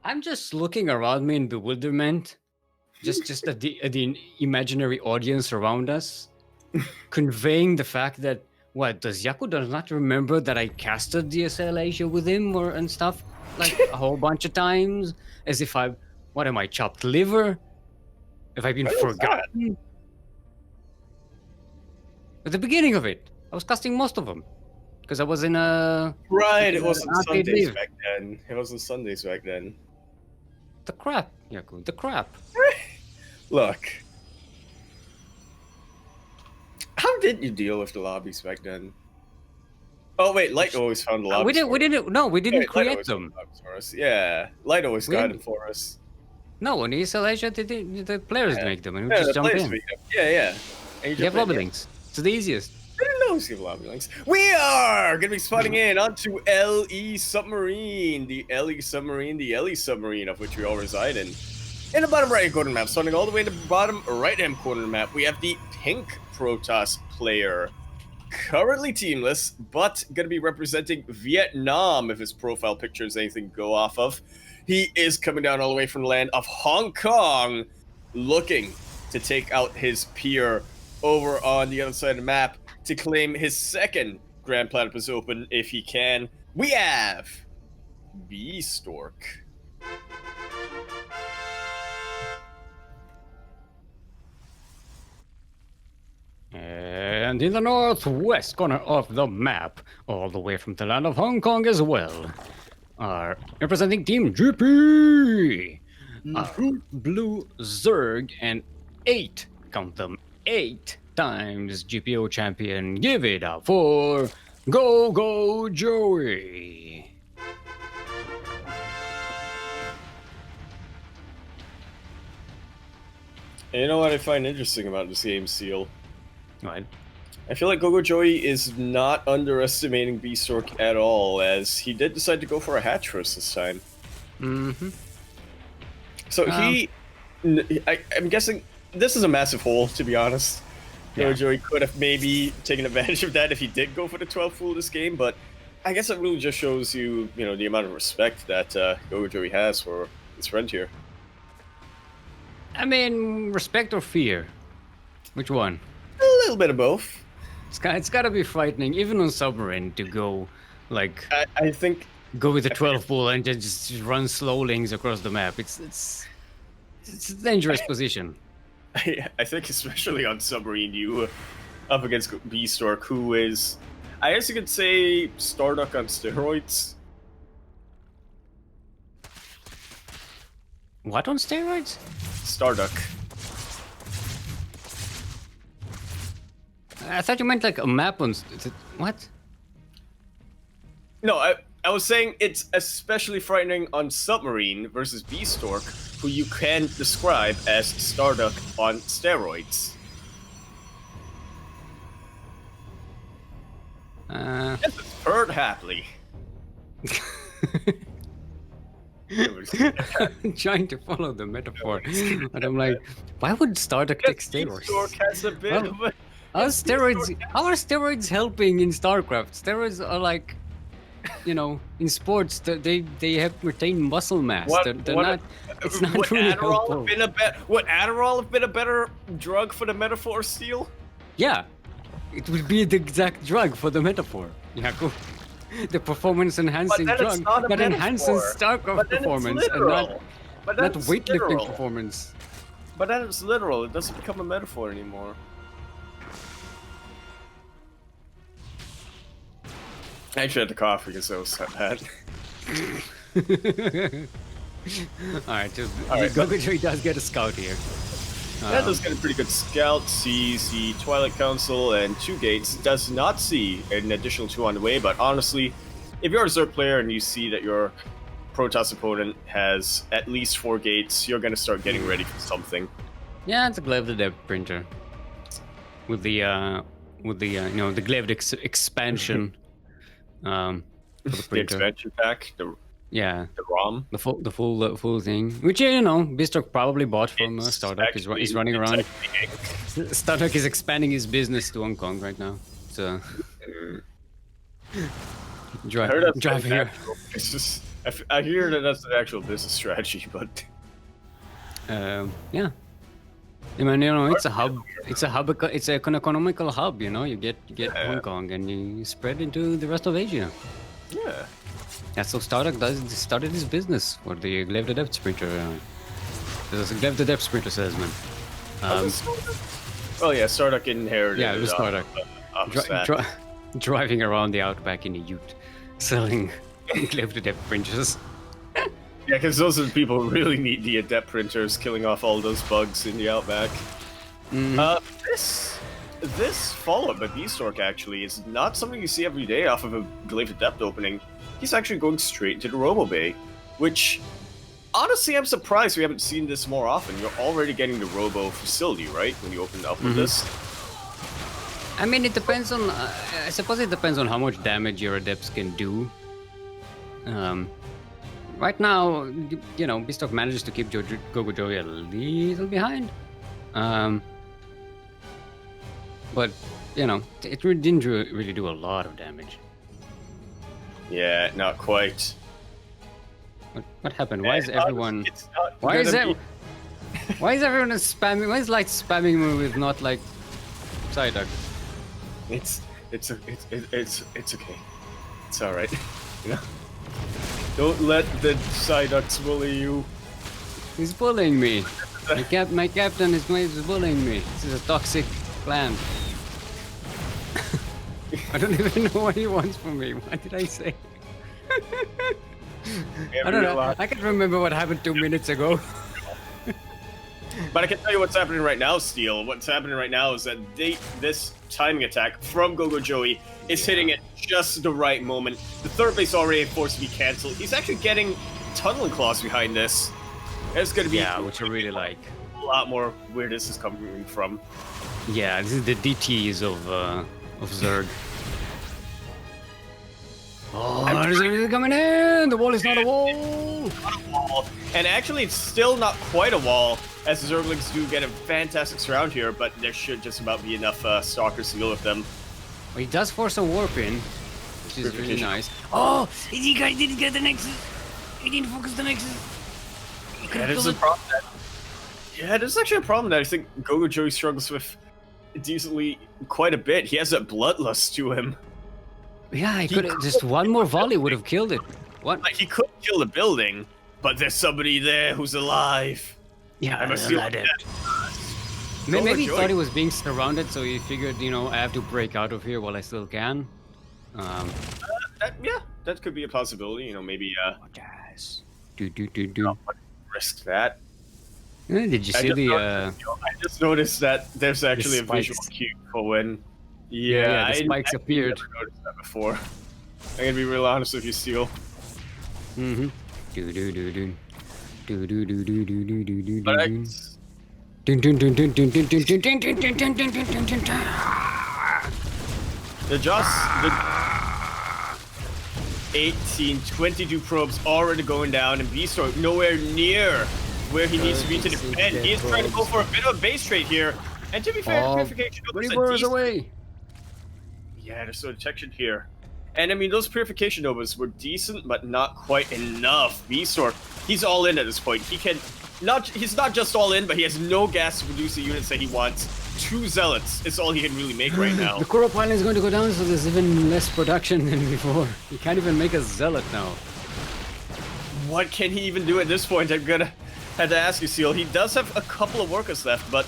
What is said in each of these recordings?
I'm just looking around me in bewilderment, just at the imaginary audience around us, conveying the fact that what does Yaku does not remember that I casted the SEA-OCE with him or and stuff like a whole bunch of times, as if I what am I chopped liver? Have I been What is that? forgotten? At the beginning of it, I was casting most of them because I was in a Right, it wasn't unpaid Sundays leave. back then. It wasn't Sundays back then. The crap, Yaku, the crap. Look. How did you deal with the lobbies back then? Oh wait, Light always found the lobbies. We didn't. No, we didn't create them. For us. Yeah, Light always We got didn't- them for us. No, in SEA-OCE, the players make them, and we Yeah, just the jump players in. make them. Yeah. And you You have jump in, lobby yeah. links. It's the easiest. I didn't know we give lobby links. We are gonna be spotting in onto LE Submarine, the LE Submarine of which we all reside in. In the bottom right corner map, starting all the way in the bottom right hand corner of the map, we have the pink Protoss player. Currently teamless, but gonna be representing Vietnam if his profile picture is anything to go off of. He is coming down all the way from the land of Hong Kong, looking to take out his peer over on the other side of the map to claim his second Grand Platypus Open if he can. We have Bistork. And in the northwest corner of the map, all the way from the land of Hong Kong as well, are representing Team GP, Blue Zerg, and 8, count them, 8 times GPO champion. Give it up for GogojOey. And you know what I find interesting about this game, Seal? Right. I feel like GogojOey is not underestimating Bistork at all, as he did decide to go for a hatch first this time. Mm-hmm. So I'm guessing this is a massive hole, to be honest. Yeah. GogojOey could have maybe taken advantage of that if he did go for the 12th fool this game, but I guess it really just shows you, the amount of respect that GogojOey has for his friend here. I mean, respect or fear? Which one? A little bit of both. It's gotta be frightening, even on Submarine, to go, like, I think go with the 12 bull and just run slow lanes across the map. It's a dangerous position. I think especially on Submarine, you up against Bistork, who is, I guess you could say, Starduck on steroids. What on steroids? Starduck. I thought you meant like a map on... What? No, I was saying it's especially frightening on Submarine versus Bistork, who you can describe as Starduck on steroids. Yes, it's purred happily. I'm trying to follow the metaphor, and I'm like, why would Starduck take steroids? Bistork has a bit of a... How are steroids helping in StarCraft? Steroids are like, in sports, they have retained muscle mass. They're not. It's not would really Adderall helpful. have been would Adderall have been a better drug for the metaphor, Steel? Yeah, it would be the exact drug for the metaphor. Yaku. The performance-enhancing But then it's drug not a that enhances metaphor. StarCraft But then it's performance and literal. But then not it's weightlifting literal. performance. But then it's literal. It doesn't become a metaphor anymore. I actually had to cough because I was so bad. Alright, Alright. GogojOey does get a scout here. That does get a pretty good scout. Sees the Twilight Council and 2 gates. Does not see an additional 2 on the way, but honestly, if you're a Zerg player and you see that your Protoss opponent has at least 4 gates, you're gonna start getting ready for something. Yeah, it's a Glaive Depth printer. With the the Glaive expansion. For the The printer. expansion pack, the ROM. the full thing, which Bistork probably bought from It's Starduck. actually- He's running it's around. actually- Starduck is expanding his business to Hong Kong right now. So I heard that's drive here. natural. It's just I hear that that's an actual business strategy, but Yeah. I mean, you know, it's a hub. It's a hub. It's an economical hub. You know, you get Hong Kong and you spread into the rest of Asia. yeah. That's how started his business for the Glaive the Depth Sprinter. There's a Glaive the Depth Sprinter salesman. Oh yeah, Starduck inherited. Yeah, it was Starduck. That. Driving around the outback in a ute, selling Glaive the Depth printers. Yeah, because those are the people who really need the adept printers, killing off all those bugs in the outback. This follow-up by Bistork actually is not something you see every day off of a Glaive Adept opening. He's actually going straight into the Robo Bay, which honestly I'm surprised we haven't seen this more often. You're already getting the Robo facility, right? When you open up with this. I mean, it depends on. I suppose it depends on how much damage your adepts can do. Right now, you know, Bistork manages to keep GogojOey a little behind. But, you know, it didn't really do a lot of damage. Yeah, not quite. What happened? Why is everyone... Why is everyone spamming... Why is Light spamming me with not, like, Psyduck? It's okay. It's alright. You know? Don't let the Psyducks bully you. He's bullying me. My captain is bullying me. This is a toxic plan. I don't even know what he wants from me. What did I say? I don't know. I can't remember what happened 2 minutes ago. But I can tell you what's happening right now, Steel. What's happening right now is that this timing attack from GogojOey is hitting at just the right moment. The third base already forced to be cancelled. He's actually getting Tunneling Claws behind this. It's going to be which I really like. A lot more where this is coming from. Yeah, this is the DTs of Zerg. Oh, there's coming in! The wall is not a wall! Not a wall. And actually, it's still not quite a wall, as the Zerglings do get a fantastic surround here, but there should just about be enough Stalkers to deal with them. Well, he does force a warp in, which is really nice. Oh! He didn't get the Nexus! He didn't focus the Nexus! Yeah, there's a problem there's actually a problem that I think GogojOey struggles with decently quite a bit. He has that bloodlust to him. Yeah, he could just one more volley would have killed it. What? Like, he could kill the building, but there's somebody there who's alive. Yeah, I must feel that. Maybe he thought he was being surrounded, so he figured, you know, I have to break out of here while I still can. Yeah, that could be a possibility. You know, maybe. Do. Risk that. Did you see I just noticed that there's actually a visual cue for when. Yeah, the spikes appeared. I've never noticed that before. I'm gonna be real honest with you, Steel. Mm-hmm. The 18, 22 probes already going down, and Bistork nowhere near where he needs to be to defend. He is trying to go for a bit of a base trade here. And to be fair, Purification Novas away. Yeah, there's no detection here. And I mean, those Purification Novas were decent, but not quite enough. Bistork, he's all in at this point. He's not just all in, but he has no gas to produce the units that he wants. 2 Zealots is all he can really make right now. The core pile is going to go down, so there's even less production than before. He can't even make a Zealot now. What can he even do at this point? I'm gonna have to ask you, Seal. He does have a couple of workers left, but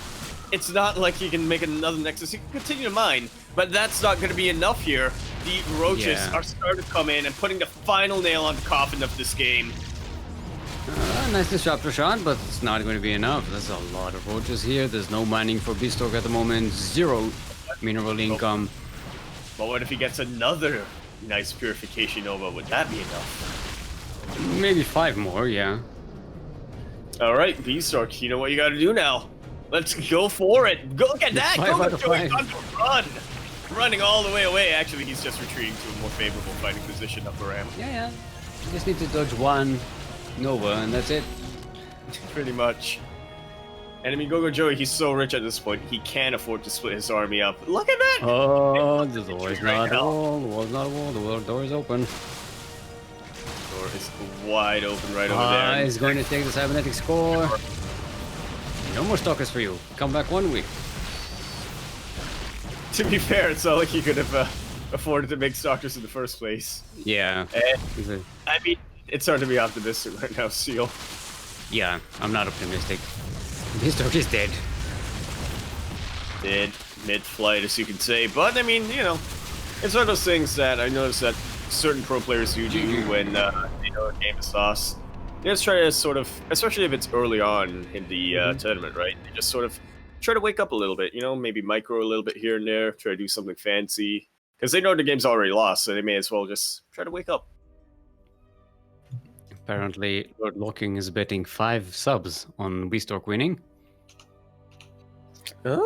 it's not like he can make another Nexus. He can continue to mine, but that's not going to be enough here. The Roaches are starting to come in and putting the final nail on the coffin of this game. Nice disruptor shot, but it's not going to be enough. There's a lot of Roaches here. There's no mining for Bistork at the moment. 0 mineral income. But what if he gets another nice Purification Nova? Would that be enough? Maybe 5 more, yeah. Alright, Bistork, you know what you gotta do now. Let's go for it. Go look at that. Run. Running all the way away. Actually, he's just retreating to a more favorable fighting position up the ramp. Yeah. You just need to dodge 1 Nova, and that's it. Pretty much. And I mean, GogojOey, he's so rich at this point, he can't afford to split his army up. Look at that! Oh, the door is not a wall. The wall is not a wall. The door is open. Door is wide open right over there. He's going to take the cybernetic score. No more stalkers for you. Come back 1 week. To be fair, it's not like he could have afforded to make stalkers in the first place. Yeah. I mean, it's hard to be optimistic right now, Seal. Yeah, I'm not optimistic. Bistork is dead. Dead mid-flight, as you can say. But, I mean, you know, it's one of those things that I noticed that certain pro players do when they know a game is lost. They just try to sort of, especially if it's early on in the tournament, right? They just sort of try to wake up a little bit, you know, maybe micro a little bit here and there, try to do something fancy. Because they know the game's already lost, so they may as well just try to wake up. Apparently, Lord Locking is betting 5 subs on Bistork winning. So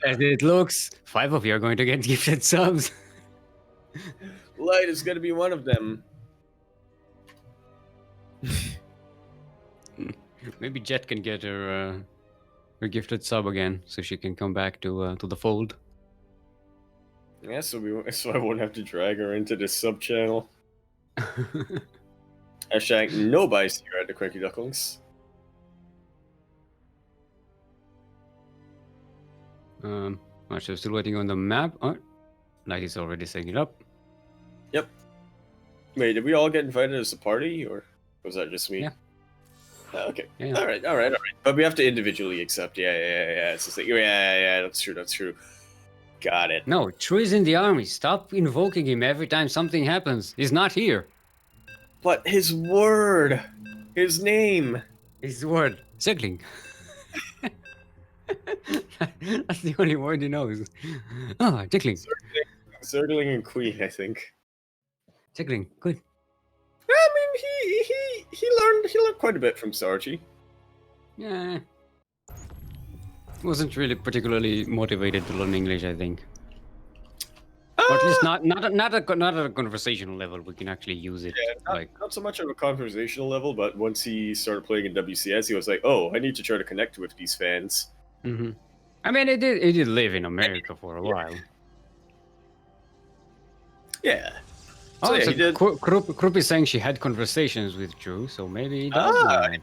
as it looks, 5 of you are going to get gifted subs. Light is going to be one of them. Maybe Jet can get her gifted sub again, so she can come back to the fold. Yeah, so I won't have to drag her into this sub channel. Hashtag no bias here at the Cranky Ducklings. Actually, I'm still waiting on the map. Oh, Light is already setting it up. Yep. Wait, did we all get invited as a party, or was that just me? Yeah. Okay. Yeah. All right. But we have to individually accept. Yeah. It's just like, yeah. That's true. Got it. No, True is in the army. Stop invoking him every time something happens. He's not here. But his word, his name. His word, Zergling. That's the only word he knows. Oh, Duckling. Zergling and Queen, I think. Duckling, good. I mean, he learned quite a bit from Sarchi. Yeah. Wasn't really particularly motivated to learn English, I think. Or at least not at a conversational level. We can actually use it. Yeah, not so much of a conversational level, but once he started playing in WCS, he was like, "Oh, I need to try to connect with these fans." Mm-hmm. I mean, he did live in America for a while. Yeah. So he did. Krupp is saying she had conversations with Drew, so maybe he does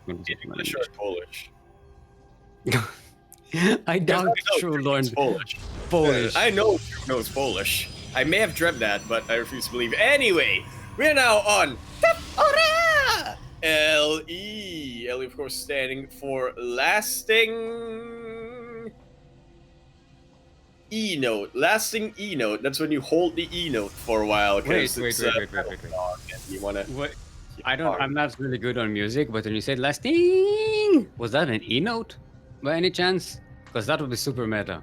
know English or Polish. I doubt Drew learned Polish. I know Drew knows Polish. I may have dreamt that, but I refuse to believe. Anyway, we're now on LE. LE, of course, standing for lasting E note. Lasting E note. That's when you hold the E note for a while. Wait. You wanna? What? I'm not really good on music, but when you said lasting, was that an E note by any chance? Because that would be super meta.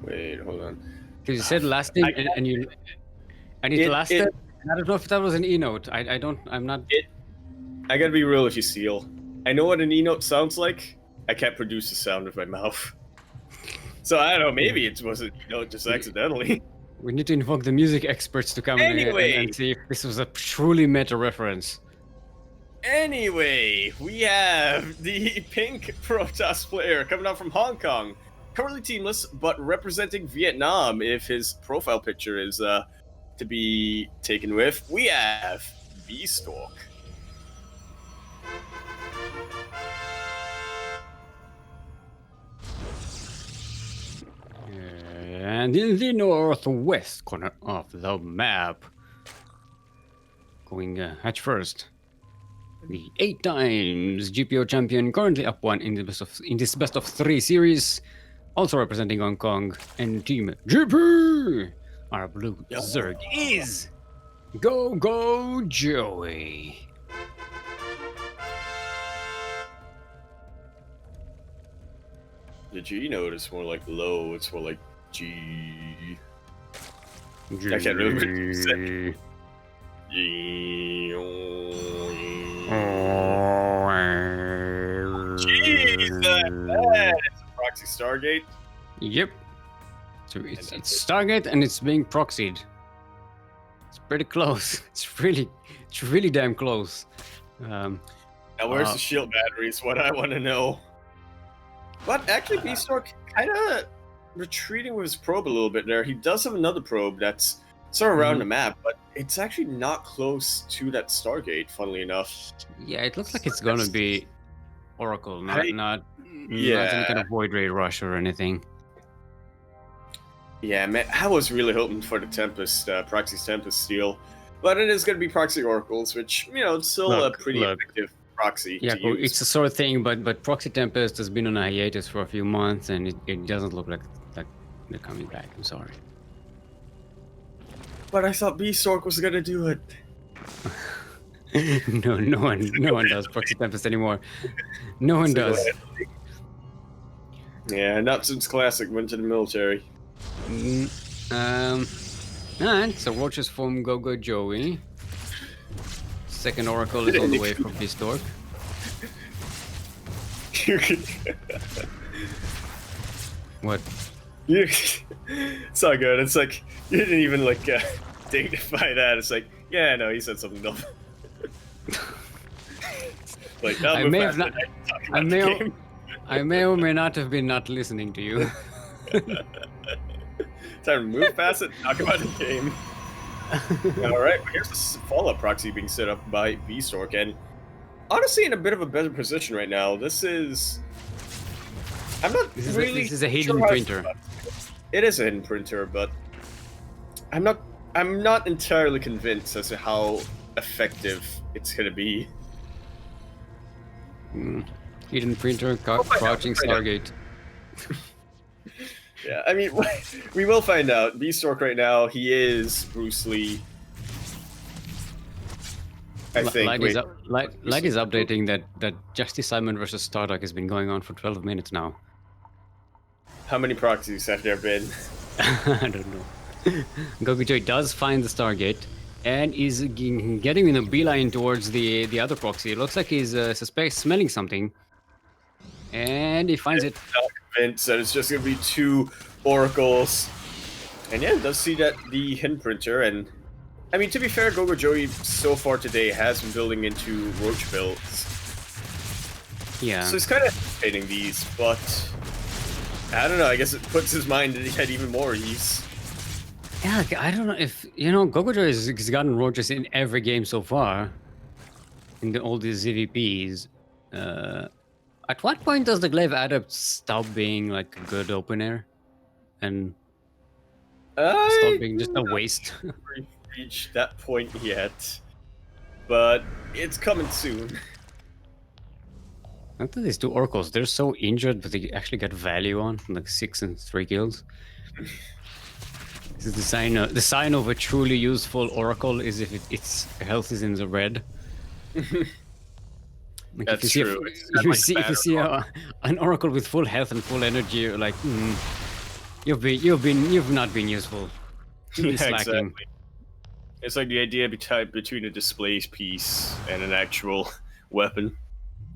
Wait, hold on. Because you said lasting and it lasted. I don't know if that was an E note. I'm not. I gotta be real with you, Seal. I know what an E note sounds like. I can't produce the sound with my mouth. So I don't know. Maybe it was an E note just accidentally. We need to invoke the music experts to come in and see if this was a truly meta reference. Anyway, we have the pink Protoss player coming out from Hong Kong. Currently teamless, but representing Vietnam if his profile picture is to be taken with. We have Bistork. And in the northwest corner of the map, going hatch first, the 8 times GPO champion, currently up 1 in this best of 3 series, also representing Hong Kong and Team GP. Our blue Zerg is GogojOey. The G note is more like low. It's more like G. I can't really say. Jeez, that bad. It's a proxy Stargate. Yep. So it's Stargate and it's being proxied. It's pretty close. It's really damn close. Now where's the shield battery is what I want to know. But actually, Bistork kind of retreating with his probe a little bit there. He does have another probe that's sort of around the map, but it's actually not close to that Stargate, funnily enough. Yeah, it looks like it's gonna be Oracle, not Yeah. any kind of void ray rush or anything. Yeah, man, I was really hoping for the Tempest, Proxy's Tempest steal, but it is going to be Proxy Oracles, which, you know, it's still a pretty effective proxy yeah, to use. it's a sort of thing, but Proxy Tempest has been on a hiatus for a few months, and it doesn't look like they're coming back. I'm sorry. But I thought Bistork was going to do it. no one does Proxy Tempest anymore. No one does. Yeah, not since Classic went to the military. Alright, so Roaches from GogojOey. Second Oracle is all the way from Bistork. What? It's all good. It's like, you didn't even, like, dignify that. It's like, yeah, no, he said something dumb. Like, I may or may not have been not listening to you. Time to move past it, talk about the game. Alright, here's the follow-up proxy being set up by Bistork, and honestly in a bit of a better position right now. This is... I'm not this really is a hidden sure printer. It is a hidden printer, but I'm not entirely convinced as to how effective it's gonna be. Hidden printer, crouching Stargate. Yeah, I mean, we will find out. Bistork right now, he is Bruce Lee. I think. Light is updating that Justice Simon versus Stardock has been going on for 12 minutes now. How many proxies have there been? I don't know. GogojOey does find the Stargate and is getting in a beeline towards the other proxy. It looks like he's smelling something, and he finds it. Not convinced that it's just going to be 2 oracles. And yeah, it does see that the hidden printer, and I mean, to be fair, GogojOey so far today has been building into roach builds. Yeah. So he's kind of hesitating these, but I don't know, I guess it puts his mind at even more ease. Yeah, I don't know if, you know, GogojOey has gotten roaches in every game so far. In all these ZVPs. At what point does the Glaive Adept stop being like a good opener? And stop being just a waste? I haven't reached that point yet. But it's coming soon. Not that these 2 oracles, they're so injured, but they actually got value on, like 6 and 3 kills. This is the sign of a truly useful oracle is if its health is in the red. Like That's if you true. See, if you see an oracle with full health and full energy, you're like, you've not been useful. You've been slacking. Exactly. It's like the idea between a display piece and an actual weapon.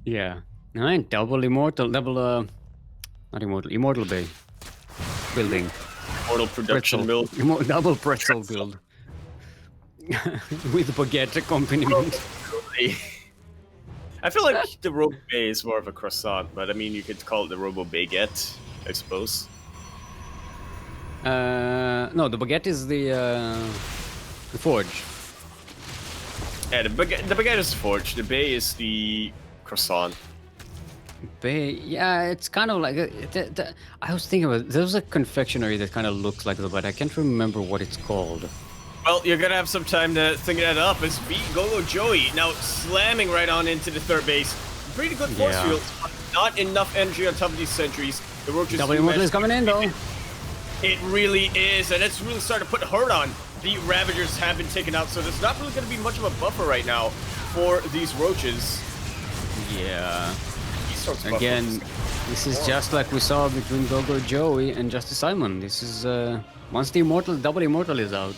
Yeah. Alright, double immortal bay building. Immortal production build. Double pretzel build. With baguette accompaniment. I feel like the Robo Bay is more of a croissant, but I mean, you could call it the Robo Baguette, I suppose. No, the baguette is the forge. Yeah, the baguette is the forge. The bay is the croissant. Bay, yeah, it's kind of like I was thinking about there's a confectionery that kind of looks like that, but I can't remember what it's called. Well, you're gonna have some time to think that up. It's GogojOey now slamming right on into the third base. Pretty good force field, but not enough energy on top of these sentries. The roaches. Double immortal is coming in though. It really is, and it's really starting to put hurt on. The Ravagers have been taken out, so there's not really going to be much of a buffer right now for these roaches. Yeah. Again, this is just like we saw between GogojOey and Justice Simon. This is once the double immortal is out,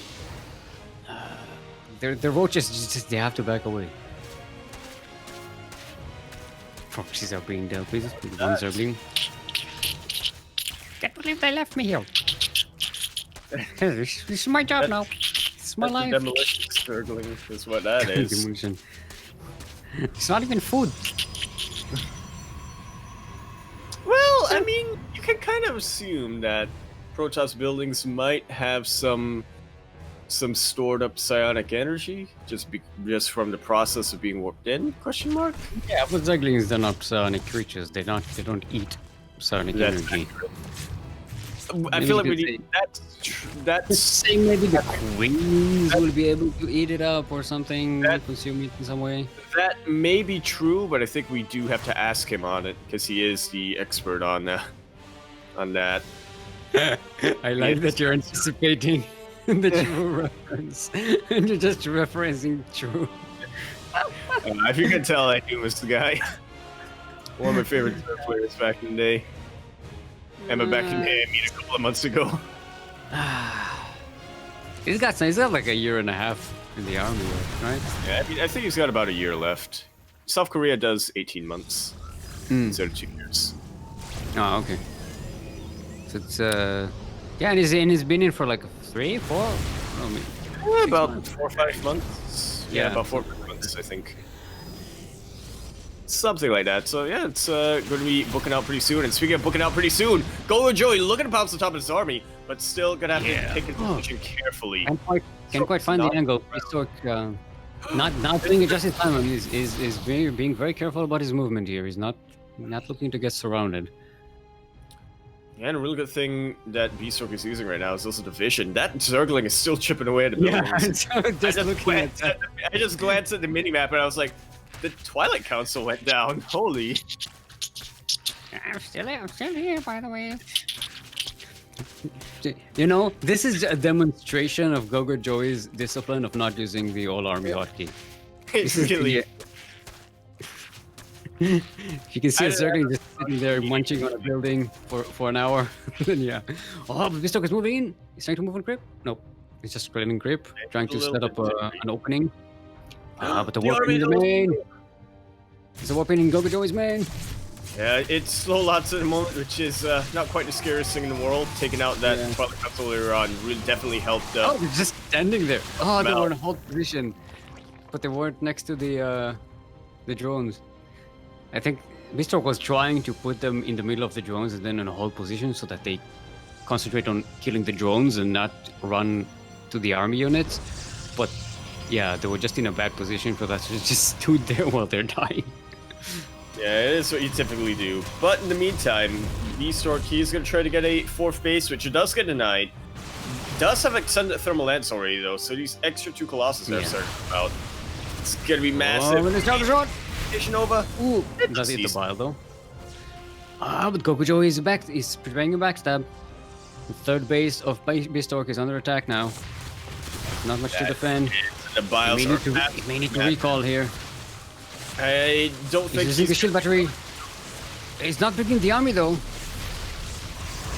the roaches just they have to back away. Proxies are being dealt with. Ones are being. Can't believe they left me here. This is my job now. It's my life. Demolition struggling is what that is. Demolition. It's not even food. Well, I mean, you can kind of assume that Protoss buildings might have some some stored up psionic energy, just from the process of being warped in? Question mark. Yeah, but Ducklings, they're not psionic creatures. They don't eat psionic energy. I feel like we need that's saying maybe the queens will be able to eat it up or something, consume it in some way. That may be true, but I think we do have to ask him on it because he is the expert on that. I like that you're anticipating the true reference, and you're just referencing true. If you can tell, I knew was the guy. One of my favorite players back in the day. Emma back in the day, I mean, a couple of months ago. He's got like a year and a half in the army, right? Yeah, I mean, I think he's got about a year left. South Korea does 18 months instead of 2 years. Oh, okay. So it's yeah, and he's been in for like 3, 4. About 4 or 5 months. Yeah, about 4 or 5 months, I think. Something like that. So yeah, it's going to be booking out pretty soon. And speaking of booking out pretty soon, GogojOey looking to pounce the top of his army, but still gonna have to pick his position carefully. Can't quite find the angle. Bistork not doing it just in time. I mean, is being very careful about his movement here. He's not looking to get surrounded. Yeah, and a really good thing that Bistork is using right now is also the vision. That Zergling is still chipping away at the buildings. I just glanced at the minimap and I was like, the Twilight Council went down. Holy. I'm still here, by the way. You know, this is a demonstration of GogojOey's discipline of not using the all-army hotkey. It's really... You can see a Zergling just sitting there munching on a building for an hour. Then yeah. Oh, but Bistork is moving in. He's trying to move on creep? Nope. He's just scrolling creep, trying to set up an opening. But the warping in the main. It's a warping in GogojOey's main. Yeah, it's slow lots at the moment, which is not quite the scariest thing in the world. Taking out that Twilight Council earlier on really definitely helped. Oh, they're just standing there. Oh, they were in a hold position, but they weren't next to the drones. I think Bistork was trying to put them in the middle of the drones and then in a hold position so that they concentrate on killing the drones and not run to the army units. But yeah, they were just in a bad position for that, so they just stood there while they're dying. Yeah, it is what you typically do. But in the meantime, Bistork, he's going to try to get a 4th base, which it does get denied. Does have extended thermal lance already, though, so these extra 2 Colossus are starting to come out. It's going to be massive. Oh, it's down the shot. Over. Ooh, does hit the bile, though. But GogojOey is back. He's preparing a backstab. The 3rd base of Bistork is under attack now. Not much to defend. The biles he may need to recall here. I don't think he's using the shield battery. He's not breaking the army though.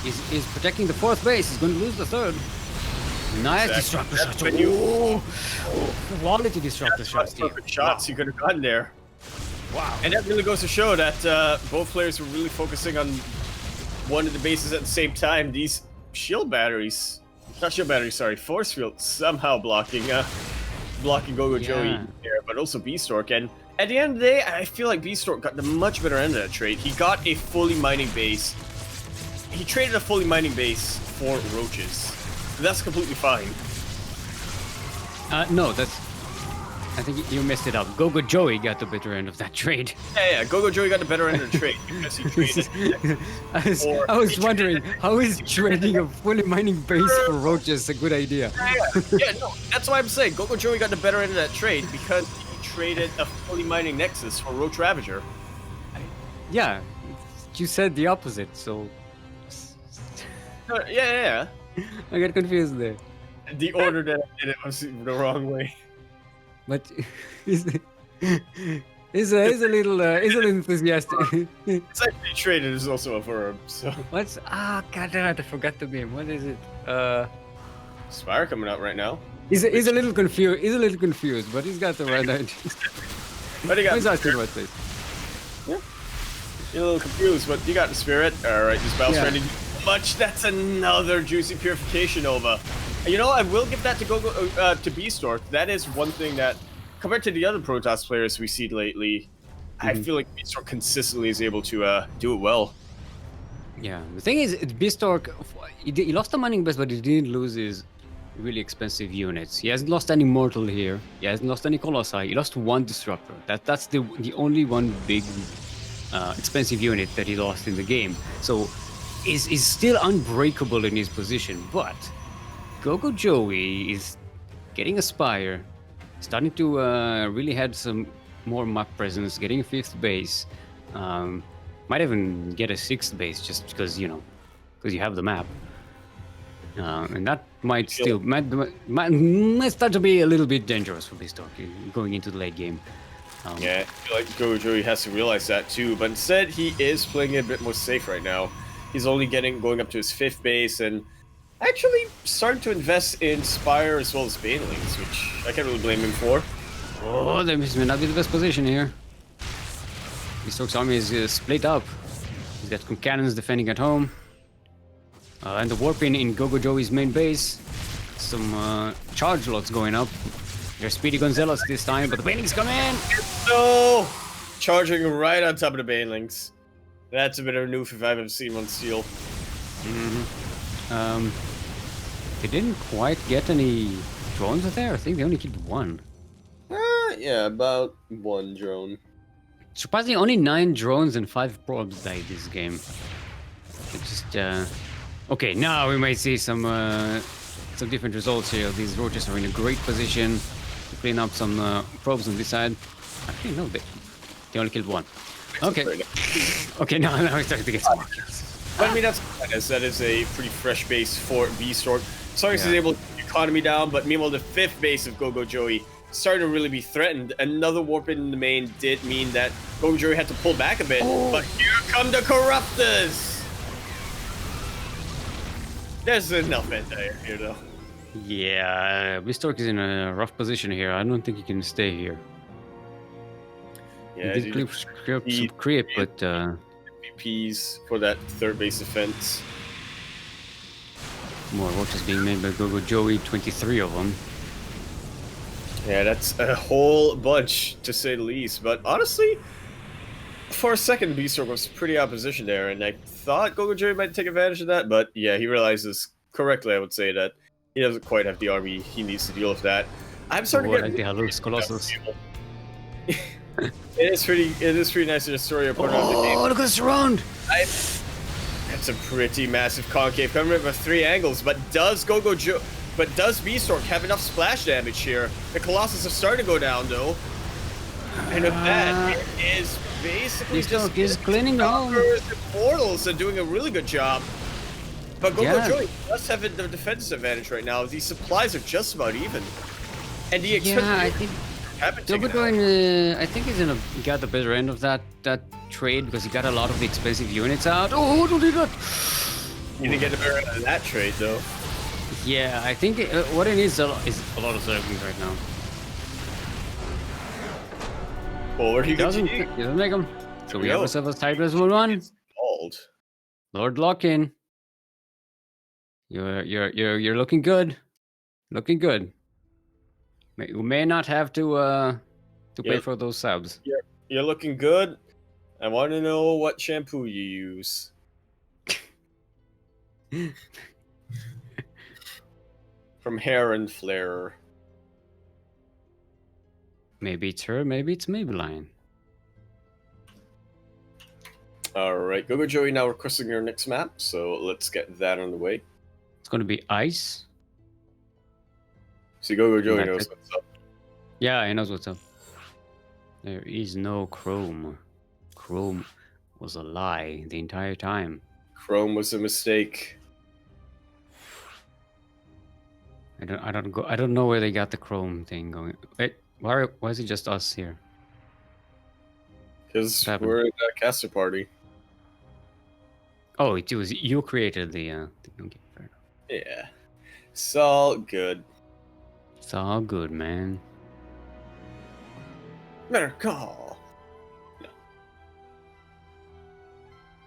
He's protecting the 4th base. He's going to lose the 3rd. Nice disruptor shots. Quality disruptor shots. Perfect shots you could have gotten there. Wow. And that really goes to show that both players were really focusing on one of the bases at the same time. These shield batteries, not shield batteries, sorry, force field somehow blocking GogojOey there, but also Bistork. And at the end of the day, I feel like Bistork got the much better end of that trade. He got a fully mining base. He traded a fully mining base for roaches. That's completely fine. No, I think you messed it up. GogojOey got the better end of that trade. Yeah, GogojOey got the better end of the trade because he traded. I was wondering, how is trading a fully mining base for roaches a good idea? Yeah, no, that's why I'm saying GogojOey got the better end of that trade because he traded a fully mining Nexus for Roach Ravager. Yeah, you said the opposite, so... Yeah. I got confused there. The order that I did it was the wrong way. But he's a little enthusiastic. It's actually traded is also a verb. So what's God damn it, I forgot the name. What is it? Spire coming out right now. He's a little confused. He's a little confused, but he's got the right idea. But he got. He's asking about this. Yeah. You're a little confused, but you got the spirit. All right, this battle's ready. Much. That's another juicy purification over. You know, I will give that to to Bistork. That is one thing that, compared to the other Protoss players we see lately, I feel like Bistork consistently is able to do it well. Yeah, the thing is, Bistork, he lost the mining base, but he didn't lose his really expensive units. He hasn't lost any Mortal here. He hasn't lost any Colossi. He lost one Disruptor. That's the only one big expensive unit that he lost in the game. So is still unbreakable in his position. But GogojOey is getting a Spire, starting to really had some more map presence, getting a 5th base. Might even get a 6th base just because, you know, because you have the map. And that might still might start to be a little bit dangerous for Bistork going into the late game. Yeah, I feel like GogojOey has to realize that too, but instead he is playing it a bit more safe right now. He's only going up to his 5th base and actually starting to invest in Spire as well as Banelings, which I can't really blame him for. Oh, that may not be the best position here. Bistork's army is split up. He's got some cannons defending at home. And the warping in GogojOey's main base. Some charge lots going up. There's Speedy Gonzalez this time, but the Banelings come in! No! Charging right on top of the Banelings. That's a bit of a noof if I've ever seen one steal. They didn't quite get any drones there. I think they only killed one. Yeah, about one drone. Surprisingly, only 9 drones and 5 probes died this game. It's just, okay, now we might see some different results here. These roaches are in a great position to clean up some probes on this side. Actually, no, they only killed one. Okay. Okay, now we're starting to get some more kills. But I mean, that is a pretty fresh base for Bistork. Sarkis is able to keep the economy down, but meanwhile, the 5th base of GogojOey starting to really be threatened. Another warp in the main did mean that GogojOey had to pull back a bit. Oh. But here come the Corruptors! There's enough anti-air here, though. Yeah, Bistork is in a rough position here. I don't think he can stay here. Yeah, he did clear some creep, but... MVPs for that 3rd base defense. More roaches being made by GogojOey, 23 of them. Yeah, that's a whole bunch, to say the least. But honestly, for a second, Bistork was pretty out of position there, and I thought GogojOey might take advantage of that. But yeah, he realizes correctly, I would say, that he doesn't quite have the army he needs to deal with that. I'm starting to get... Colossus. It is pretty nice to destroy your opponent. Oh, look at this surround! That's a pretty massive concave coming in with 3 angles, but does Bistork have enough splash damage here? The Colossus are starting to go down though. And with that, it is basically Bistork is cleaning home. Immortals are doing a really good job. But GogojOey does have the defense advantage right now. These supplies are just about even. And the I think GogojOey, I think he's got the better end of that trade because he got a lot of the expensive units out. Oh, don't do that! You didn't get the better end of that trade though. Yeah, I think what it is a lot of Zerglings right now. Forward he doesn't make them. So we have ourselves a Tigress 1-1. Lord Lock-in. You're looking good. Looking good. We may not have to pay for those subs. You're looking good. I want to know what shampoo you use. From Hair and Flare. Maybe it's her, maybe it's Maybelline. Alright, GogojOey now requesting your next map, so let's get that on the way. It's gonna be ice. See, GogojOey knows what's up. Yeah, he knows what's up. There is no Chrome. Chrome was a lie the entire time. Chrome was a mistake. I don't know where they got the Chrome thing going. Wait, why is it just us here? Because we're in a caster party. Oh, it was you created the okay, fair enough. Yeah. It's all good. It's all good, man. Better call. No.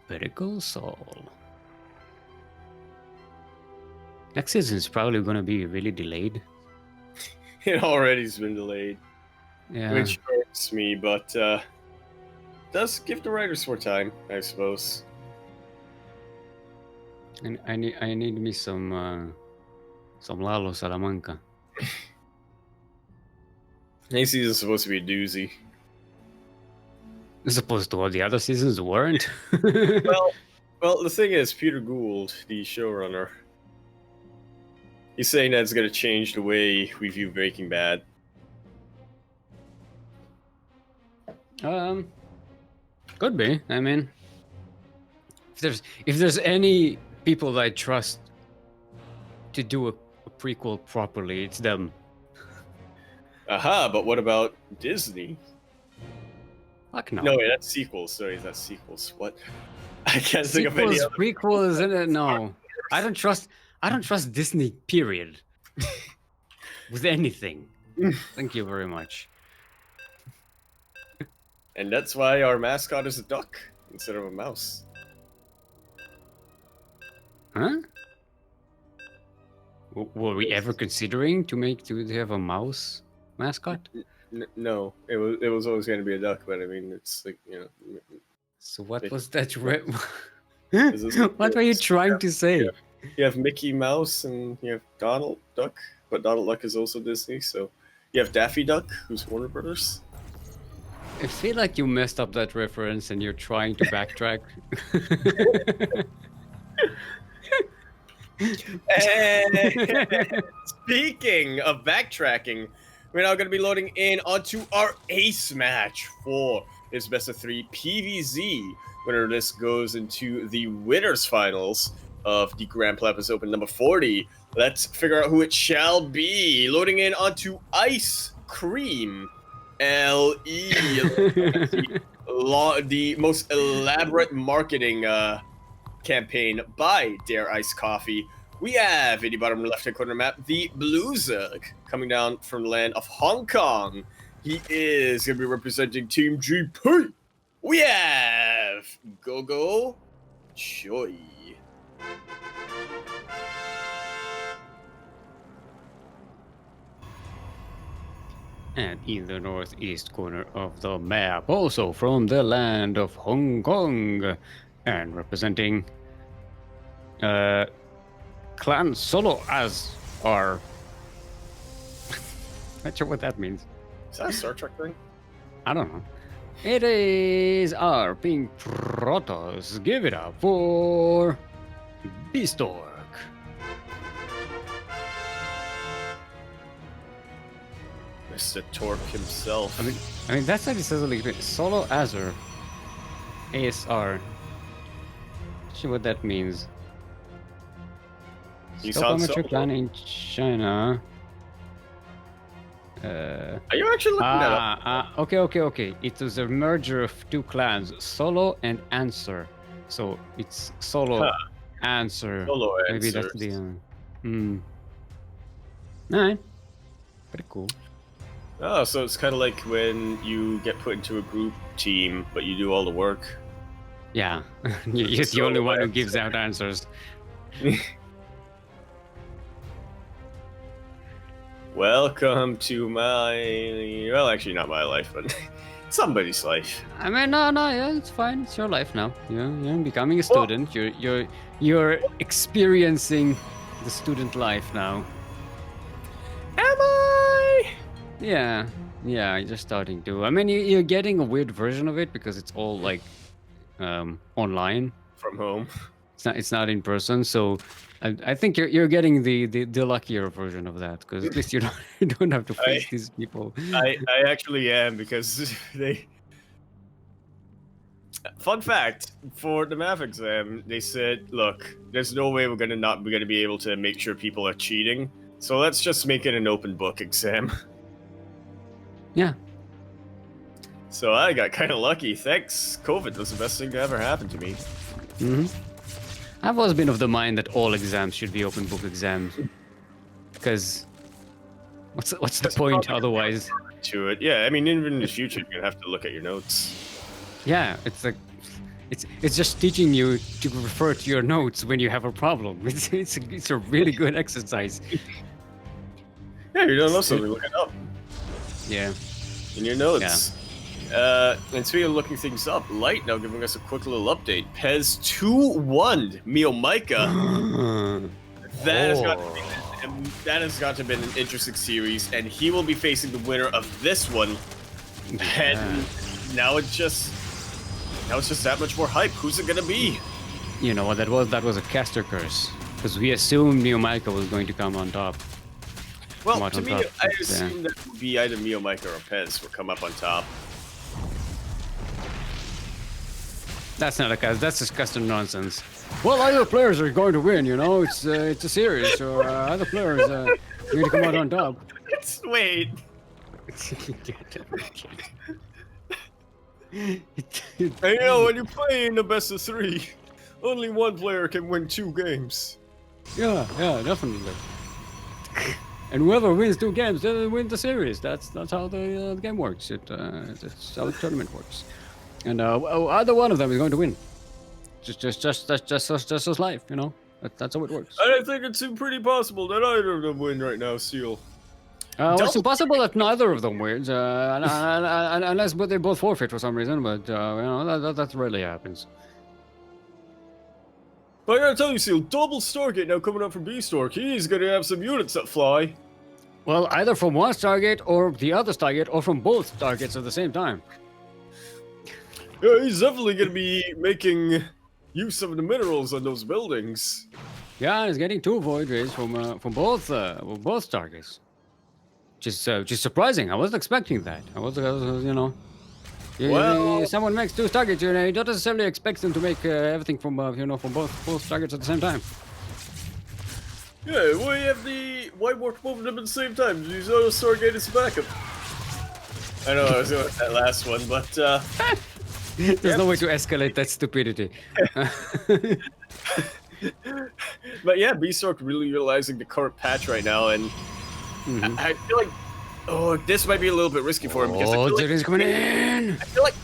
Better Call Saul. Next season's probably gonna be really delayed. It already's been delayed. Yeah. Which hurts me, but does give the writers more time, I suppose. And I need me some Some Lalo Salamanca. Next season's supposed to be a doozy. As opposed to all the other seasons weren't. Well, the thing is, Peter Gould, the showrunner, he's saying that it's going to change the way we view Breaking Bad. Could be. I mean, if there's any people that I trust to do a prequel properly, it's them. Aha, but what about Disney? Fuck no. No, wait, that's sequels. Sorry, that's sequels. What? I can't think of any other. Prequels, no. I don't trust Disney, period. With anything. Thank you very much. And that's why our mascot is a duck instead of a mouse. Huh? Were we ever considering to have a mouse mascot? No, it was always going to be a duck, but I mean, it's like, you know. So what was that? What What were you trying to say? You have Mickey Mouse and you have Donald Duck, but Donald Duck is also Disney, so you have Daffy Duck, who's Warner Brothers. I feel like you messed up that reference and you're trying to backtrack. And speaking of backtracking, we're now going to be loading in onto our ace match for this best of 3 PvZ. Winner this goes into the winners finals of the Grand Platypus Open number 40. Let's figure out who it shall be. Loading in onto Ice Cream LE. The most elaborate marketing campaign by Dare Ice Coffee. We have, in the bottom left-hand corner map, the Bluezug coming down from the land of Hong Kong. He is going to be representing Team GP. We have GogojOey. And in the northeast corner of the map, also from the land of Hong Kong, and representing Clan Solo as our... Not sure what that means. Is that a Star Trek thing? I don't know. It is our Pink Protoss. Give it up for Bistork. Mr. Torque himself. I mean that's like it says like Solo Azure ASR. See what that means. You Stop sound amateur so... clan in China. Are you actually looking that up? Okay. It was a merger of two clans, Solo and Answer. So it's Solo Answer. Solo Maybe that's the. Alright. Pretty cool. Oh, so it's kind of like when you get put into a group team, but you do all the work. Yeah, you're the only one who gives out answers. Welcome to my... Well, actually not my life, but somebody's life. I mean, no, yeah, it's fine. It's your life now. You're becoming a student. You're experiencing the student life now. Am I? Yeah, you're starting to. I mean, you're getting a weird version of it because it's all like online From home. It's not in person. So I think you're getting the luckier version of that because at least you don't have to face these people. I actually am because they. Fun fact, for the math exam, they said, look, there's no way we're gonna be able to make sure people are cheating. So let's just make it an open book exam. Yeah. So I got kind of lucky. Thanks, COVID was the best thing to ever happen to me. Mm-hmm. I've always been of the mind that all exams should be open book exams. Because what's the point otherwise? To it, yeah. I mean, even in the future, you're gonna have to look at your notes. Yeah, it's like it's just teaching you to refer to your notes when you have a problem. It's a really good exercise. Yeah, you don't know something, look it up. Yeah. In your notes. Yeah. And speaking of looking things up, Light now giving us a quick little update. Pez 2-1 Mio Micah. That has got to be And that has got to have been an interesting series, and he will be facing the winner of this one. And now it's just that much more hype. Who's it gonna be? You know what that was? That was a caster curse. Because we assumed Mio-Mika was going to come on top. Well, to me, I assume that would be either Mio-Mika or Pez would come up on top. That's not a cast. That's just custom nonsense. Well, either players are going to win. You know, it's a series, so other players are going to come out on top. Wait. And you know, when you play in the best of 3, only one player can win 2 games. Yeah, definitely. And whoever wins 2 games, they win the series. That's how the game works. That's how the tournament works. And either one of them is going to win. Just as life, you know. That's how it works. And I think it's pretty possible that either of them win right now, Seal. It's impossible that neither of them wins, unless they both forfeit for some reason. But you know that rarely happens. But I gotta tell you, Seal, double Stargate now coming up from Bistork. He's gonna have some units that fly. Well, either from one Stargate or the other Stargate, or from both Stargates at the same time. Yeah, he's definitely gonna be making use of the minerals on those buildings. Yeah, he's getting 2 Void Rays from both Stargates. Just surprising. I wasn't expecting that. I was you know. Well, someone makes 2 Stargates, you don't necessarily expect them to make everything from from both Stargates at the same time. Yeah, why work both of them at the same time? Use auto Stargate as a backup. I know I was going with that last one, but there's no way to escalate that stupidity. But yeah, Bistork really utilizing the current patch right now, and I feel like this might be a little bit risky for him because Zerglings coming in. I feel like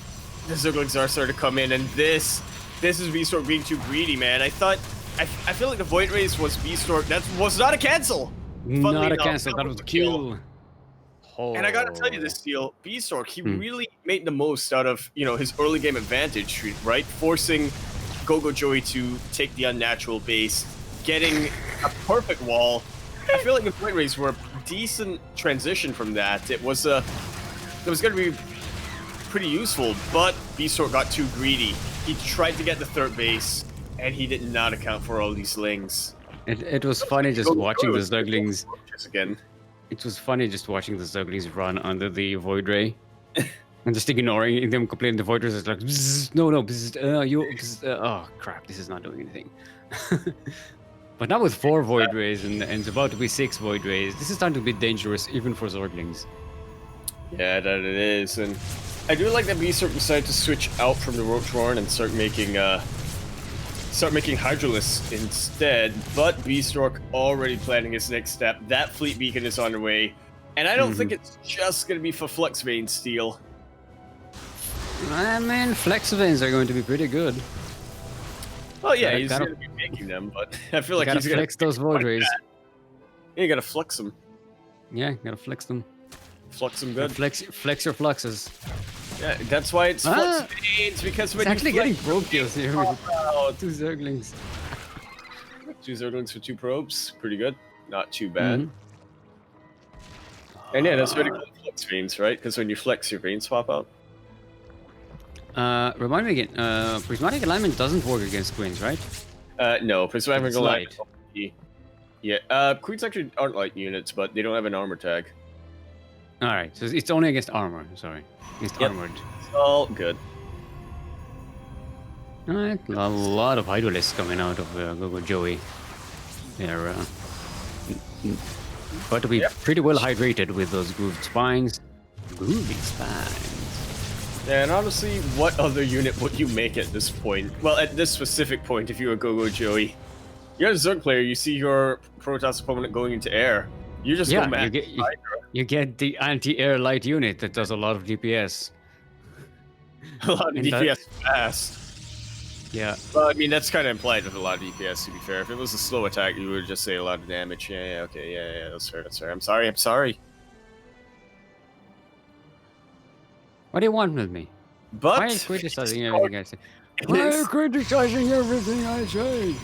the Zerglings are starting to come in, and this is Bistork being too greedy, man. I feel like the Void Race was Bistork. That was not a cancel. Not a cancel. That was a kill. Oh. And I gotta tell you this, Steel, Bistork, he really made the most out of, his early game advantage, right? Forcing GogojOey to take the unnatural base, getting a perfect wall. I feel like the Void Rays were a decent transition from that. It was gonna be pretty useful, but Bistork got too greedy. He tried to get the 3rd base, and he did not account for all these lings. It was funny just watching the Zerglings. Again. It was funny just watching the Zerglings run under the Void Ray. And just ignoring them, complaining the Void Rays is like, bzz, no, bzz, oh crap, this is not doing anything. But now with 4 Void Rays and it's about to be 6 Void Rays, this is starting to be dangerous even for Zerglings. Yeah, that it is, and I do like that Bistork decided to switch out from the Roach Warren and start making Hydralisks instead, but Bistork already planning his next step. That fleet beacon is on the way, and I don't think it's just going to be for Flux Vein Steel. I mean, Flex Veins are going to be pretty good. Well, yeah, he's going to be making them, but I feel like he's going to flex those Void Rays. Yeah, you got to flex them. Yeah, gotta flex them. Flux them good. Flex your fluxes. Yeah, that's why it's Flux Veins, because when it's actually getting probe kills here with 2 2 Zerglings. 2 Zerglings for 2 probes, pretty good. Not too bad. And yeah, that's really cool Flux Veins, right? Because when you flex, your veins swap out. Remind me again, Prismatic Alignment doesn't work against Queens, right? No, Prismatic Alignment. Light. Yeah, Queens actually aren't light units, but they don't have an armor tag. Alright, so it's only against armor, sorry. Against armored. It's all good. Alright, a lot of Hydralisks coming out of GogojOey. They're about to be pretty well hydrated with those grooved spines. Groovy spines. Yeah, and honestly, what other unit would you make at this point? Well, at this specific point, if you were GogojOey. You're a Zerg player, you see your Protoss opponent going into air. You just go mad. You get the anti-air light unit that does a lot of DPS. A lot of DPS fast. Yeah. Well, I mean, that's kind of implied with a lot of DPS, to be fair. If it was a slow attack, you would just say a lot of damage. Yeah, okay, yeah, that's fair, I'm sorry. What do you want with me? But why are you criticizing everything I say? Why are you criticizing everything I say?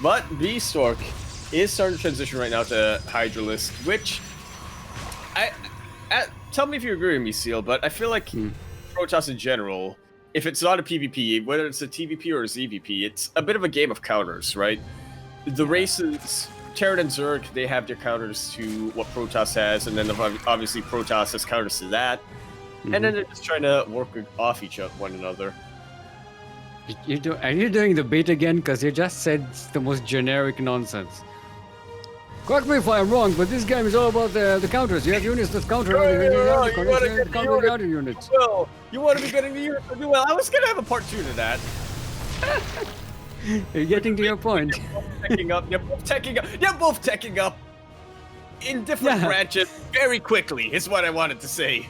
But Bistork, is starting to transition right now to Hydralisk, which tell me if you agree with me, Seal, but I feel like Protoss in general, if it's not a PvP, whether it's a TvP or a ZvP, it's a bit of a game of counters, right? The races, Terran and Zerg, they have their counters to what Protoss has, and then obviously Protoss has counters to that, and then they're just trying to work off one another. Are you doing the bait again? Because you just said the most generic nonsense. Correct me if I'm wrong, but this game is all about the counters. You have units that counter other units. Well, you want to be getting the units to do well. I was going to have a part 2 to that. You're getting to your point. You're both teching up in different branches very quickly, is what I wanted to say.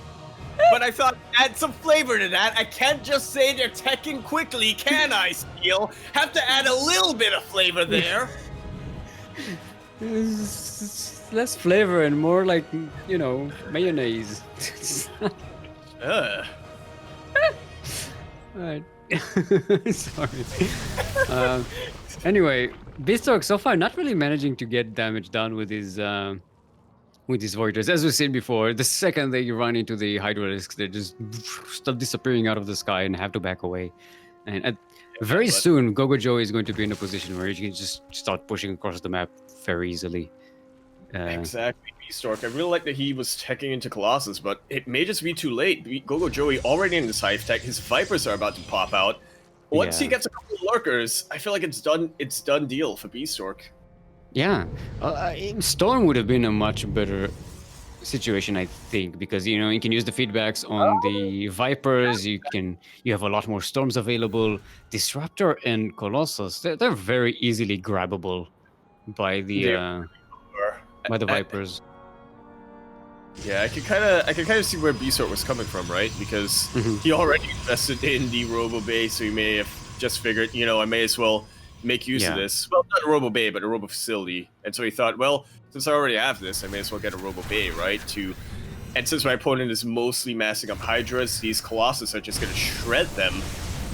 But I thought, add some flavor to that. I can't just say they're teching quickly, can I, Steel? Have to add a little bit of flavor there. It's less flavor and more like, you know, mayonnaise. Alright. Sorry. Anyway, Bistork so far not really managing to get damage done with his Voiders. As we said before, the second they run into the Hydralisks, they just start disappearing out of the sky and have to back away. And very soon, GogojOey is going to be in a position where he can just start pushing across the map very easily. Exactly, Bistork. I really like that he was teching into Colossus, but it may just be too late. GogojOey already in this hive tech. His Vipers are about to pop out. Once he gets a couple of lurkers, I feel like it's done deal for Bistork. Yeah, Storm would have been a much better situation, I think, because you know you can use the feedbacks on the Vipers. You have a lot more Storms available. Disruptor and Colossus, they're very easily grabbable by the Vipers. Yeah, I can kind of see where Bistork was coming from, right? Because he already invested in the Robo Bay, so he may have just figured, you know, I may as well make use of this. Well, not a Robo Bay, but a Robo Facility. And so he thought, well, since I already have this, I may as well get a Robo Bay, right? And since my opponent is mostly massing up Hydras, these Colossus are just going to shred them.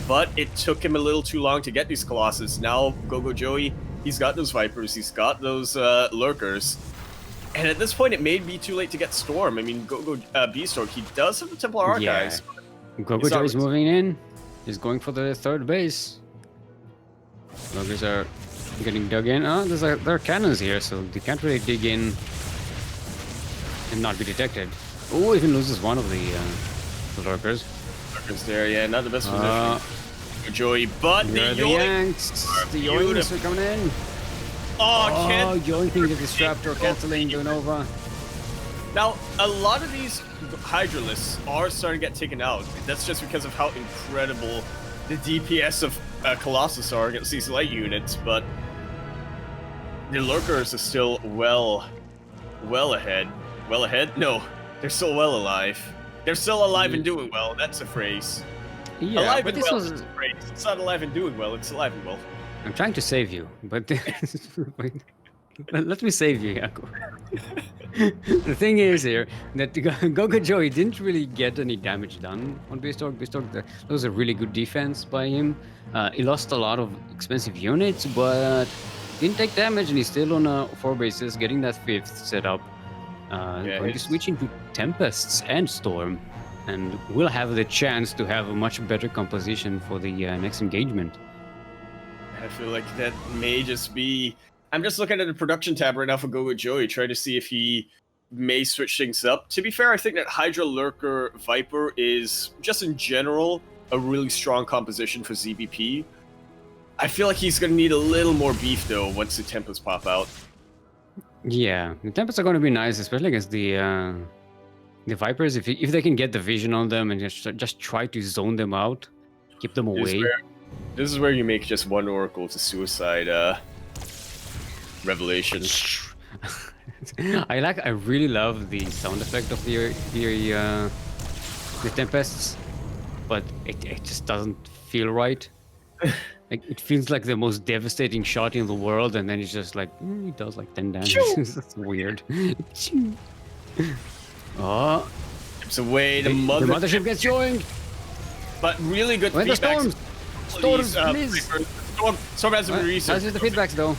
But it took him a little too long to get these Colossus. Now, GogojOey, he's got those Vipers, he's got those Lurkers. And at this point, it may be too late to get Storm. I mean, Bistork, he does have the Templar Archives. Yeah. GogojOey is moving in. He's going for the third base. Loggers are getting dug in. There are cannons here, so they can't really dig in and not be detected. Oh, even loses one of the lurkers. Lurkers there, yeah, not the best position. GogojOey, but the Yanks. The Yoinks are coming in. Yoinking the Disruptor, canceling the Nova. Now, a lot of these Hydralisks are starting to get taken out. That's just because of how incredible the DPS of Colossus are against these light units, but the Lurkers are still well ahead. Well ahead? No, they're still well alive. They're still alive and doing well. That's a phrase. Yeah, alive but and well is a phrase. It's not alive and doing well, it's alive and well. I'm trying to save you, but let me save you, Yaku. The thing is here that GogojOey didn't really get any damage done on Bistork. That was a really good defense by him. He lost a lot of expensive units, but didn't take damage, and he's still on 4 bases, getting that 5th set up. Going to switch into Tempests and Storm, and we'll have the chance to have a much better composition for the next engagement. I feel like that may just be... I'm just looking at the production tab right now for GogojOey, trying to see if he may switch things up. To be fair, I think that Hydra Lurker Viper is, just in general, a really strong composition for ZVP. I feel like he's going to need a little more beef, though, once the Tempers pop out. Yeah, the Tempers are going to be nice, especially against the Vipers. If they can get the vision on them and just try to zone them out, keep them away. This is where you make just one Oracle to suicide Revelation. I really love the sound effect of the Tempests, but it just doesn't feel right. Like, it feels like the most devastating shot in the world, and then it's just like it does like 10 damage. That's weird. Oh, it's away. The mothership gets joined. But really good feedback. Storms, please. Storm hasn't been researched. How's the feedbacks though?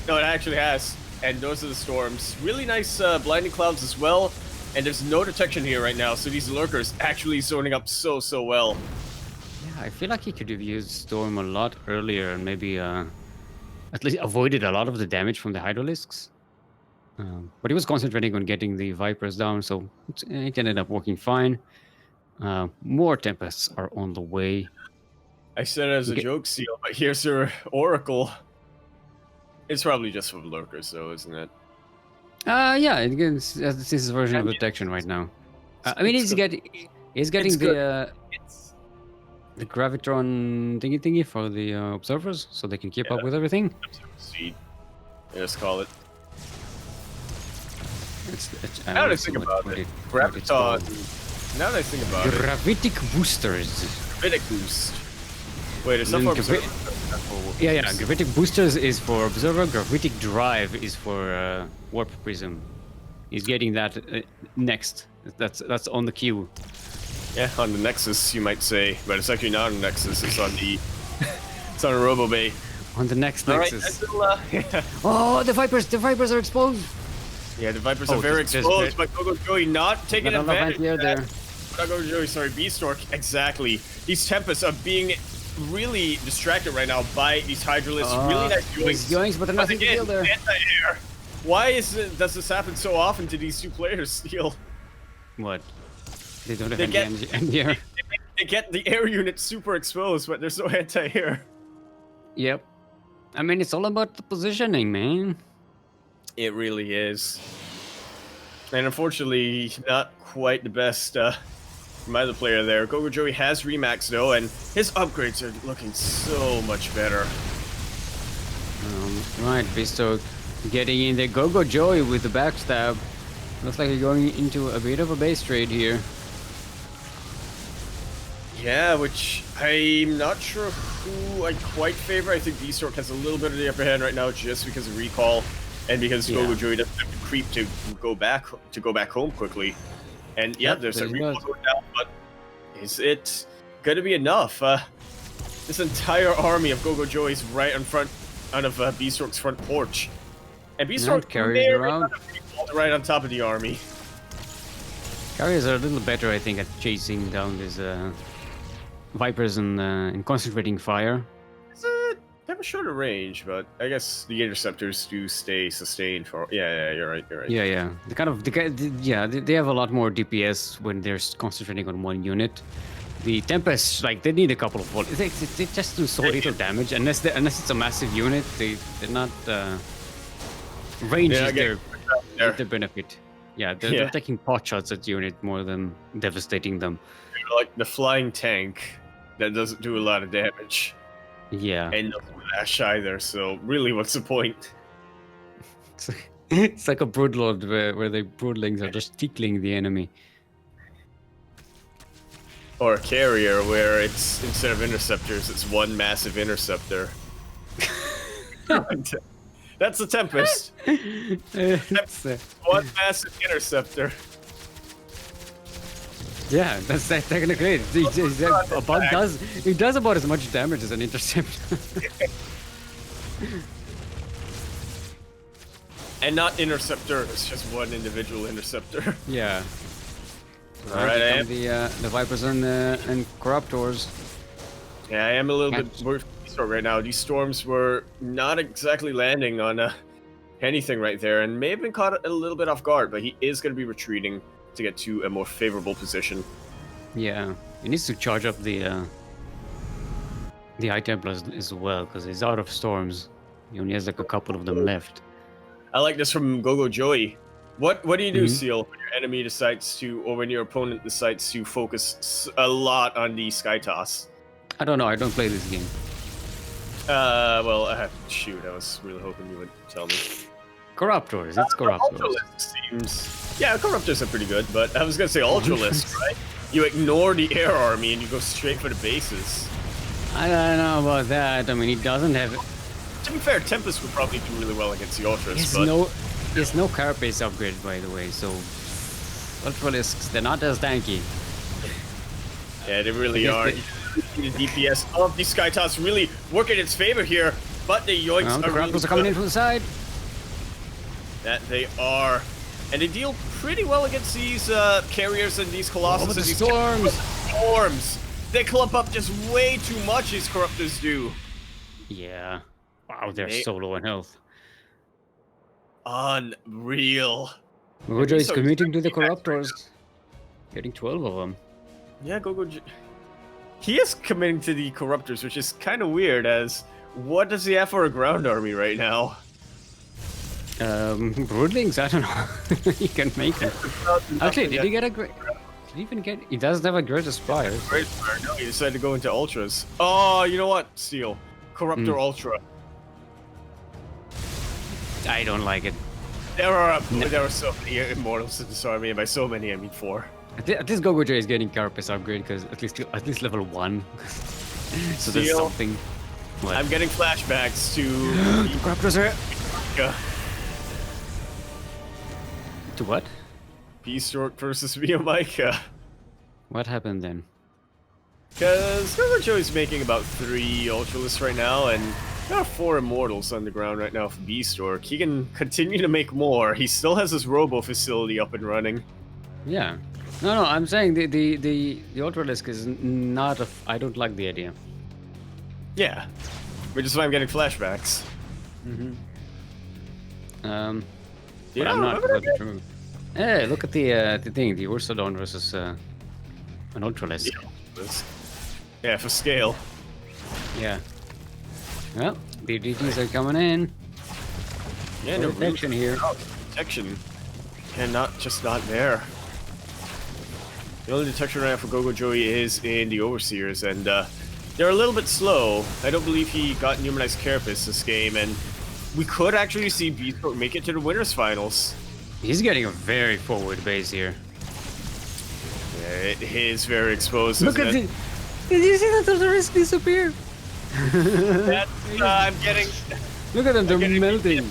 No, it actually has. And those are the storms. Really nice blinding clouds as well. And there's no detection here right now, so these lurkers actually zoning up so well. Yeah, I feel like he could have used Storm a lot earlier and maybe at least avoided a lot of the damage from the Hydralisks. But he was concentrating on getting the Vipers down, so it ended up working fine. More Tempests are on the way. I said it as a joke, Seal, but here's your Oracle. It's probably just for lurkers, though, isn't it? Yeah, it's his version of protection right now. I mean, he's getting the Gravitron thingy for the observers, so they can keep up with everything. See, let's call it. Now that I think about it, Graviton. Now that I think about it, gravitic boosters. Gravitic boost. Wait, is that for observer? Yeah. Gravitic boosters is for observer. Gravitic drive is for warp prism. He's getting that next. That's on the queue. Yeah, on the Nexus, you might say, but it's actually not on the Nexus. It's on the it's on a Robo Bay. On the next Nexus. Yeah. Oh, the Vipers are exposed. Yeah, the Vipers are very exposed, but GogojOey not taking advantage of that. GogojOey, sorry, Bistork, exactly. These Tempests are being really distracted right now by these Hydralisks. Really nice yoinks, but they're nothing to deal there. Anti-air. Why does this happen so often to these two players, Steel? What? They don't have any air. They get the air unit super exposed, but there's no anti-air. Yep. I mean, it's all about the positioning, man. It really is. And unfortunately, not quite the best from either player there. GogojOey has Remax, though, and his upgrades are looking so much better. Right, Bistork getting in there. GogojOey with the backstab. Looks like you're going into a bit of a base trade here. Yeah, which I'm not sure who I quite favor. I think Bistork has a little bit of the upper hand right now just because of recall and because GogojOey doesn't have to creep to go back home quickly. And yeah, there's a recall going down, but is it gonna be enough? This entire army of GogojOey's right in front out of Bistork's front porch. And Bistork carries around right on top of the army. Carriers are a little better, I think, at chasing down these Vipers and concentrating fire. They have a shorter range, but I guess the interceptors do stay sustained for. Yeah, you're right. Yeah. They have a lot more DPS when they're concentrating on one unit. The Tempests, like, they need a couple of volleys. They just do so little damage unless it's a massive unit. They're not range is their benefit. Yeah, they're taking pot shots at unit more than devastating them. They're like the flying tank that doesn't do a lot of damage. Yeah. And no flash either, so really what's the point? It's like a broodlord where the broodlings are just tickling the enemy. Or a carrier where it's, instead of interceptors, it's one massive interceptor. That's the Tempest. One massive interceptor. Yeah, that's technically it. It does about as much damage as an interceptor. And not interceptor, it's just one individual interceptor. Yeah. Alright, the Vipers and Corruptors. Yeah, I am a little bit worried for Bistork right now. These storms were not exactly landing on anything right there, and may have been caught a little bit off guard, but he is going to be retreating to get to a more favorable position. Yeah, he needs to charge up the High Templars as well, because he's out of storms. He only has like a couple of them left. I like this from GogojOey. What do you do, Seal, when your enemy decides to, or when your opponent decides to focus a lot on the Sky Toss? I don't know, I don't play this game. Well, shoot, I was really hoping you would tell me. Corruptors, it's Corruptors. Ultralisk seems... Yeah, Corruptors are pretty good, but I was gonna say Ultralisk, right? You ignore the air army and you go straight for the bases. I don't know about that, I mean, he doesn't have... To be fair, Tempest would probably do really well against the Ultras, There's no carapace upgrade, by the way, so... Ultralisks, they're not as tanky. Yeah, they really are. The DPS of the Sky Toss really work in its favor here. But the yoinks Well, the are really Raptors are coming in from the side. That they are. And they deal pretty well against these carriers and these Colossus Oh, the and these storms. storms. They clump up just way too much, these Corruptors do. Yeah. Wow, they're They- so low in health. Unreal. GogojOey is so committing to the exactly right Corruptors. Getting 12 of them. Yeah, he is committing to the Corruptors, which is kind of weird, as what does he have for a ground army right now? Broodlings? I don't know. He can make it. Actually, did he get a great... Did he even get... He doesn't have a great Aspire. Great Spire, no, he decided to go into Ultras. Oh, you know what, Steel? Corruptor Ultra. I don't like it. There are so many Immortals in this army, and by so many I mean 4. At least GogojOey is getting Carapace upgrade, because at least level 1. So there's Steel. something... What? I'm getting flashbacks to... The Corruptors are... To what? Bistork versus Mika. What happened then? Because GogojOey is making about 3 Ultralists right now, and there are 4 Immortals on the ground right now for Bistork. He can continue to make more. He still has his Robo facility up and running. Yeah. No, I'm saying the Ultralisk is not a... I don't like the idea. Yeah. Which is why I'm getting flashbacks. But I'm not... Hey, look at the thing, the Ursadon versus an Ultralisk. Yeah, for scale. Yeah. Well, the DTs are coming in. Yeah, No no protection here. Protection. And just not there. The only detection right now for GogojOey is in the Overseers, and they're a little bit slow. I don't believe he got Numanized Carapace this game, and we could actually see Bistork make it to the winners finals. He's getting a very forward base here. Yeah, it is very exposed. Look at it? it! Did you see that the risk disappear? That's, I'm getting... Look at them, they're melting.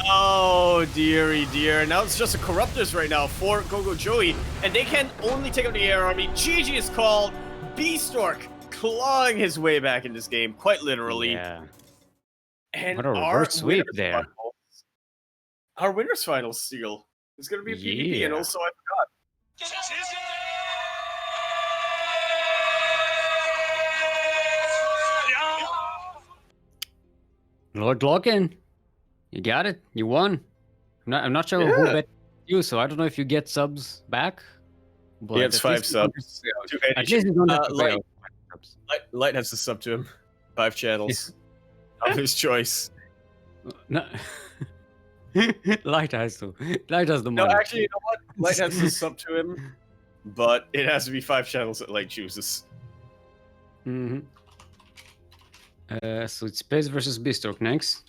Oh, dearie dear. Now it's just a Corruptors right now for GogojOey, and they can only take out the air army. GG is called. Bistork clawing his way back in this game, quite literally. Yeah. And What a reverse sweep there. Our winners finals, Steel, is going to be PvP, and also I forgot. Lord Lock-in, you got it. You won. I'm not sure who bet you, so I don't know if you get subs back. But He gets 5 subs. At least you don't have to pay Light, out 5 subs. Light has to sub to him. 5 channels. Of his choice. No. Light has to. Light has the No, money. actually, you know what? Light has to sub to him, but it has to be 5 channels that Light chooses. So it's Space versus Bistork next.